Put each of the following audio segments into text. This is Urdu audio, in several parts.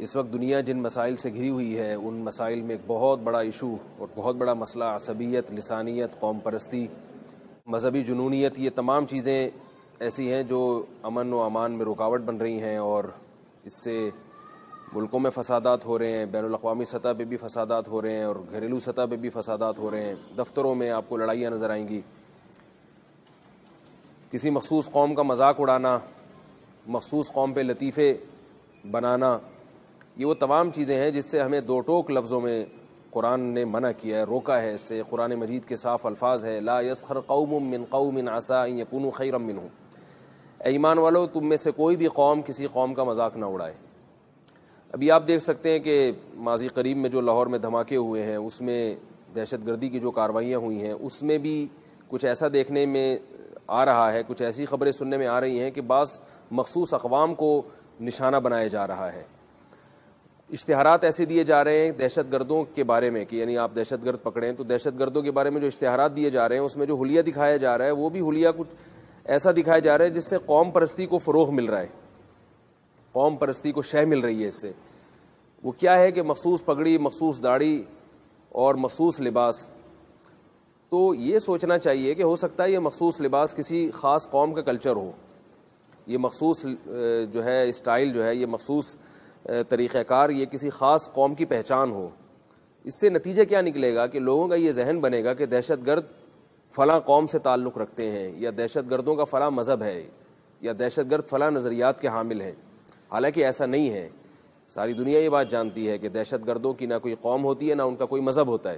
اس وقت دنیا جن مسائل سے گھری ہوئی ہے ان مسائل میں ایک بہت بڑا ایشو اور بہت بڑا مسئلہ عصبیت، لسانیت، قوم پرستی، مذہبی جنونیت، یہ تمام چیزیں ایسی ہیں جو امن و امان میں رکاوٹ بن رہی ہیں، اور اس سے ملکوں میں فسادات ہو رہے ہیں، بین الاقوامی سطح پہ بھی فسادات ہو رہے ہیں، اور گھریلو سطح پہ بھی فسادات ہو رہے ہیں، دفتروں میں آپ کو لڑائیاں نظر آئیں گی، کسی مخصوص قوم کا مذاق اڑانا، مخصوص قوم پہ لطیفے بنانا، یہ وہ تمام چیزیں ہیں جس سے ہمیں دو ٹوک لفظوں میں قرآن نے منع کیا ہے، روکا ہے۔ اس سے قرآن مجید کے صاف الفاظ ہے، لا یسخر قوم من قوم عسى ان یکونوا خیرا منهم، اے ایمان والو تم میں سے کوئی بھی قوم کسی قوم کا مذاق نہ اڑائے۔ ابھی آپ دیکھ سکتے ہیں کہ ماضی قریب میں جو لاہور میں دھماکے ہوئے ہیں، اس میں دہشت گردی کی جو کارروائیاں ہوئی ہیں، اس میں بھی کچھ ایسا دیکھنے میں آ رہا ہے، کچھ ایسی خبریں سننے میں آ رہی ہیں کہ بعض مخصوص اقوام کو نشانہ بنایا جا رہا ہے، اشتہارات ایسے دیے جا رہے ہیں دہشت گردوں کے بارے میں کہ یعنی آپ دہشت گرد پکڑیں تو دہشت گردوں کے بارے میں جو اشتہارات دیے جا رہے ہیں اس میں جو حلیہ دکھایا جا رہا ہے وہ بھی حلیہ کچھ ایسا دکھایا جا رہا ہے جس سے قوم پرستی کو فروغ مل رہا ہے، قوم پرستی کو شہ مل رہی ہے۔ اس سے وہ کیا ہے کہ مخصوص پگڑی، مخصوص داڑھی اور مخصوص لباس، تو یہ سوچنا چاہیے کہ ہو سکتا ہے یہ مخصوص لباس کسی خاص قوم کا کلچر ہو، یہ مخصوص جو ہے اسٹائل جو ہے، یہ مخصوص طریقہ کار یہ کسی خاص قوم کی پہچان ہو۔ اس سے نتیجہ کیا نکلے گا کہ لوگوں کا یہ ذہن بنے گا کہ دہشت گرد فلاں قوم سے تعلق رکھتے ہیں، یا دہشت گردوں کا فلاں مذہب ہے، یا دہشت گرد فلاں نظریات کے حامل ہیں، حالانکہ ایسا نہیں ہے۔ ساری دنیا یہ بات جانتی ہے کہ دہشت گردوں کی نہ کوئی قوم ہوتی ہے، نہ ان کا کوئی مذہب ہوتا ہے۔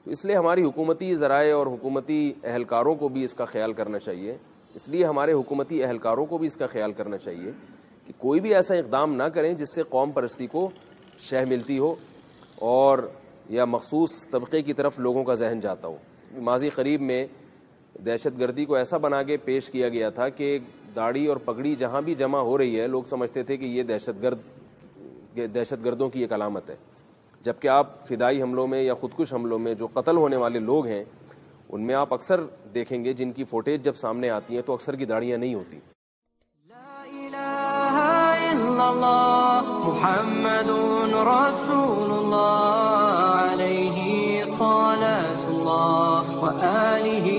تو اس لیے ہماری حکومتی ذرائع اور حکومتی اہلکاروں کو بھی اس کا خیال کرنا چاہیے، اس لیے ہمارے حکومتی اہلکاروں کو بھی اس کا خیال کرنا چاہیے کہ کوئی بھی ایسا اقدام نہ کریں جس سے قوم پرستی کو شہ ملتی ہو اور یا مخصوص طبقے کی طرف لوگوں کا ذہن جاتا ہو۔ ماضی قریب میں دہشت گردی کو ایسا بنا کے پیش کیا گیا تھا کہ داڑھی اور پگڑی جہاں بھی جمع ہو رہی ہے لوگ سمجھتے تھے کہ یہ دہشت گردوں کی ایک علامت ہے، جبکہ آپ فدائی حملوں میں یا خودکش حملوں میں جو قتل ہونے والے لوگ ہیں ان میں آپ اکثر دیکھیں گے جن کی فوٹیج جب سامنے آتی ہیں تو اکثر کی داڑیاں نہیں ہوتی۔ محمد رسول اللہ علیہ صلاة اللہ وآلہ